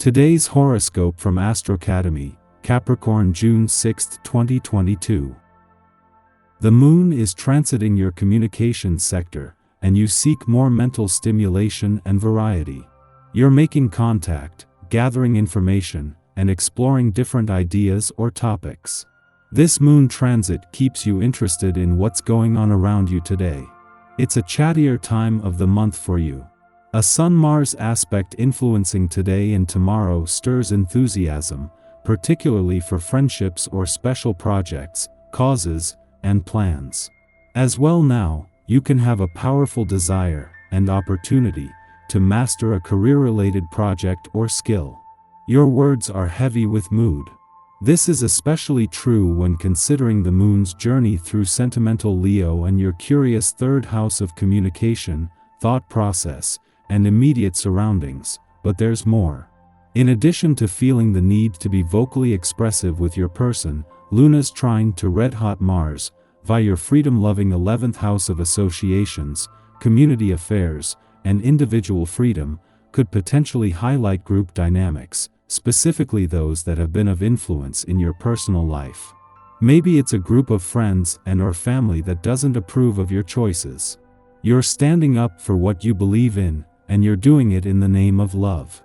Today's horoscope from Astrocademy, Capricorn June 6, 2022. The moon is transiting your communications sector, and you seek more mental stimulation and variety. You're making contact, gathering information, and exploring different ideas or topics. This moon transit keeps you interested in what's going on around you today. It's a chattier time of the month for you. A Sun-Mars aspect influencing today and tomorrow stirs enthusiasm, particularly for friendships or special projects, causes, and plans. As well now, you can have a powerful desire and opportunity to master a career-related project or skill. Your words are heavy with mood. This is especially true when considering the moon's journey through sentimental Leo and your curious third house of communication, thought process, and immediate surroundings, but there's more. In addition to feeling the need to be vocally expressive with your person, Luna's trine to red-hot Mars, via your freedom-loving 11th house of associations, community affairs, and individual freedom, could potentially highlight group dynamics, specifically those that have been of influence in your personal life. Maybe it's a group of friends and/or family that doesn't approve of your choices. You're standing up for what you believe in, and you're doing it in the name of love.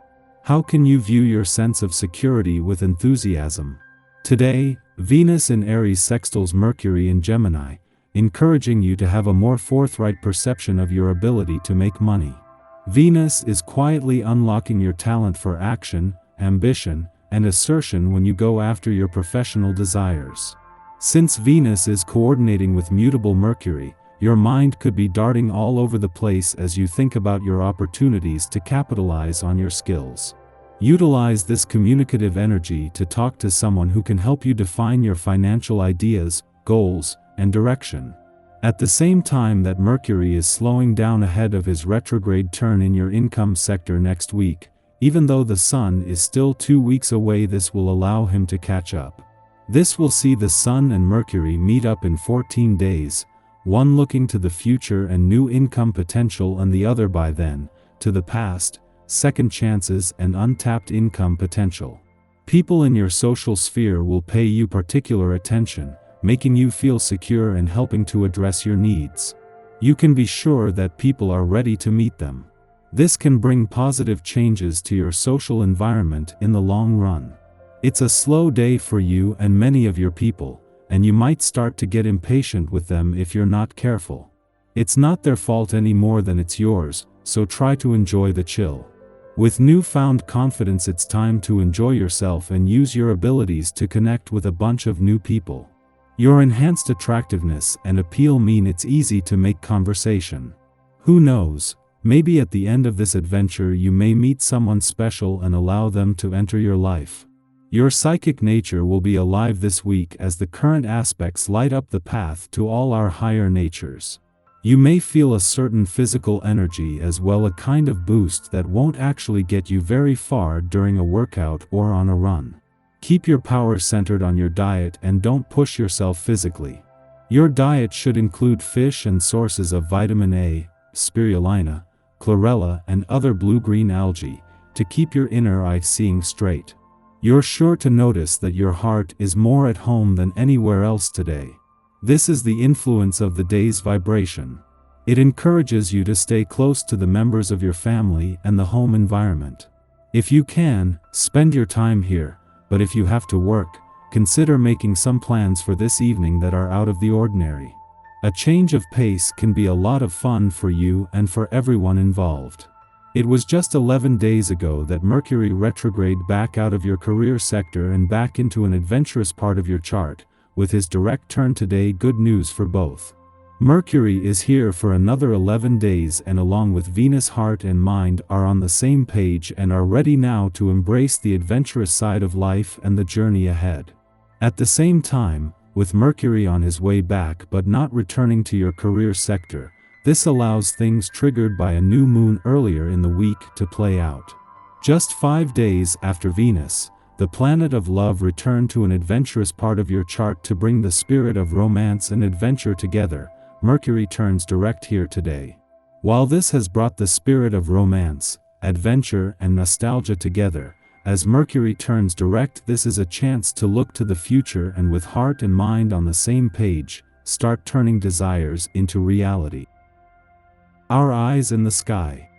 How can you view your sense of security with enthusiasm? Today, Venus in Aries sextiles Mercury in Gemini, encouraging you to have a more forthright perception of your ability to make money. Venus is quietly unlocking your talent for action, ambition, and assertion when you go after your professional desires. Since Venus is coordinating with mutable Mercury, your mind could be darting all over the place as you think about your opportunities to capitalize on your skills. Utilize this communicative energy to talk to someone who can help you define your financial ideas, goals, and direction. At the same time that Mercury is slowing down ahead of his retrograde turn in your income sector next week, even though the Sun is still 2 weeks away, this will allow him to catch up. This will see the Sun and Mercury meet up in 14 days, one looking to the future and new income potential and the other by then, to the past, second chances and untapped income potential. People in your social sphere will pay you particular attention, making you feel secure and helping to address your needs. You can be sure that people are ready to meet them. This can bring positive changes to your social environment in the long run. It's a slow day for you and many of your people, and you might start to get impatient with them if you're not careful. It's not their fault any more than it's yours, so try to enjoy the chill. With newfound confidence, it's time to enjoy yourself and use your abilities to connect with a bunch of new people. Your enhanced attractiveness and appeal mean it's easy to make conversation. Who knows, maybe at the end of this adventure you may meet someone special and allow them to enter your life. Your psychic nature will be alive this week as the current aspects light up the path to all our higher natures. You may feel a certain physical energy as well, a kind of boost that won't actually get you very far during a workout or on a run. Keep your power centered on your diet and don't push yourself physically. Your diet should include fish and sources of vitamin A, spirulina, chlorella, and other blue-green algae to keep your inner eye seeing straight. You're sure to notice that your heart is more at home than anywhere else today. This is the influence of the day's vibration. It encourages you to stay close to the members of your family and the home environment. If you can, spend your time here, but if you have to work, consider making some plans for this evening that are out of the ordinary. A change of pace can be a lot of fun for you and for everyone involved. It was just 11 days ago that Mercury retrograded back out of your career sector and back into an adventurous part of your chart. With his direct turn today, good news for both. Mercury is here for another 11 days and along with Venus, heart and mind are on the same page and are ready now to embrace the adventurous side of life and the journey ahead. At the same time, with Mercury on his way back but not returning to your career sector, this allows things triggered by a new moon earlier in the week to play out. Just 5 days after Venus, the planet of love returned to an adventurous part of your chart to bring the spirit of romance and adventure together. Mercury turns direct here today. While this has brought the spirit of romance, adventure, and nostalgia together, as Mercury turns direct. This is a chance to look to the future and with heart and mind on the same page, start turning desires into reality. Our eyes in the sky.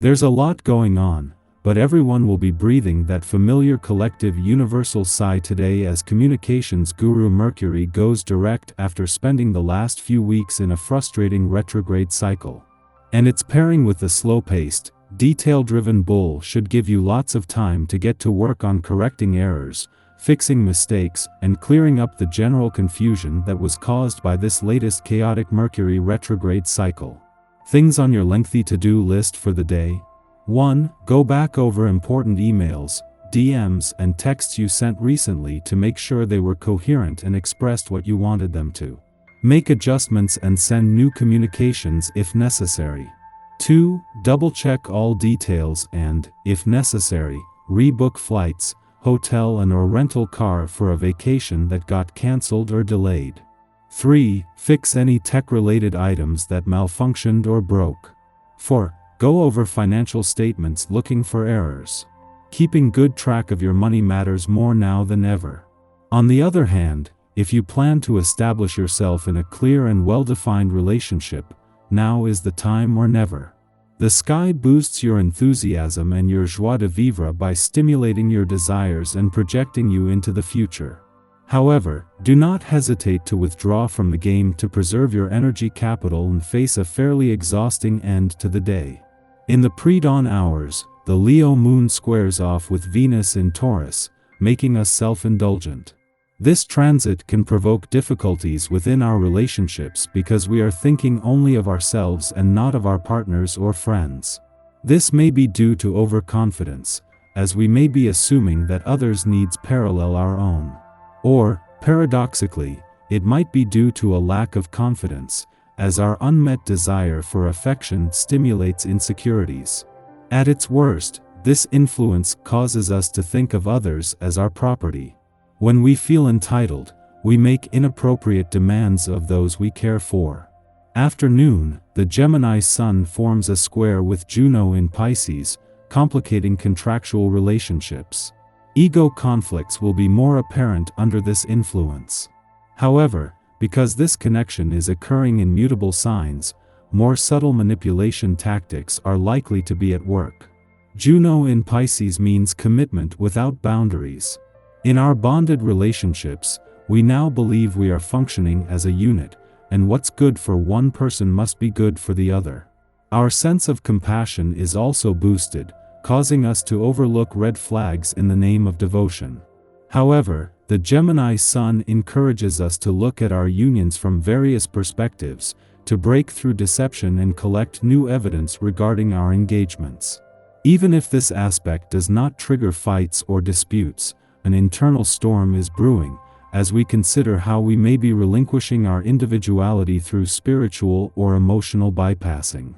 There's a lot going on, but everyone will be breathing that familiar collective universal sigh today as communications guru Mercury goes direct after spending the last few weeks in a frustrating retrograde cycle. And its pairing with the slow-paced, detail-driven bull should give you lots of time to get to work on correcting errors, fixing mistakes, and clearing up the general confusion that was caused by this latest chaotic Mercury retrograde cycle. Things on your lengthy to-do list for the day. 1. Go back over important emails, DMs, and texts you sent recently to make sure they were coherent and expressed what you wanted them to. Make adjustments and send new communications if necessary. 2. Double-check all details and, if necessary, rebook flights, hotel and/or rental car for a vacation that got cancelled or delayed. 3. Fix any tech-related items that malfunctioned or broke. 4. Go over financial statements looking for errors. Keeping good track of your money matters more now than ever. On the other hand, if you plan to establish yourself in a clear and well-defined relationship, now is the time or never. The sky boosts your enthusiasm and your joie de vivre by stimulating your desires and projecting you into the future. However, do not hesitate to withdraw from the game to preserve your energy capital and face a fairly exhausting end to the day. In the pre-dawn hours, the Leo moon squares off with Venus in Taurus, making us self-indulgent. This transit can provoke difficulties within our relationships because we are thinking only of ourselves and not of our partners or friends. This may be due to overconfidence, as we may be assuming that others' needs parallel our own. Or, paradoxically, it might be due to a lack of confidence, as our unmet desire for affection stimulates insecurities. At its worst, this influence causes us to think of others as our property. When we feel entitled, we make inappropriate demands of those we care for. After noon, the Gemini Sun forms a square with Juno in Pisces, complicating contractual relationships. Ego conflicts will be more apparent under this influence. However, because this connection is occurring in mutable signs, more subtle manipulation tactics are likely to be at work. Juno in Pisces means commitment without boundaries. In our bonded relationships, we now believe we are functioning as a unit, and what's good for one person must be good for the other. Our sense of compassion is also boosted, causing us to overlook red flags in the name of devotion. However, the Gemini Sun encourages us to look at our unions from various perspectives, to break through deception and collect new evidence regarding our engagements. Even if this aspect does not trigger fights or disputes, an internal storm is brewing, as we consider how we may be relinquishing our individuality through spiritual or emotional bypassing.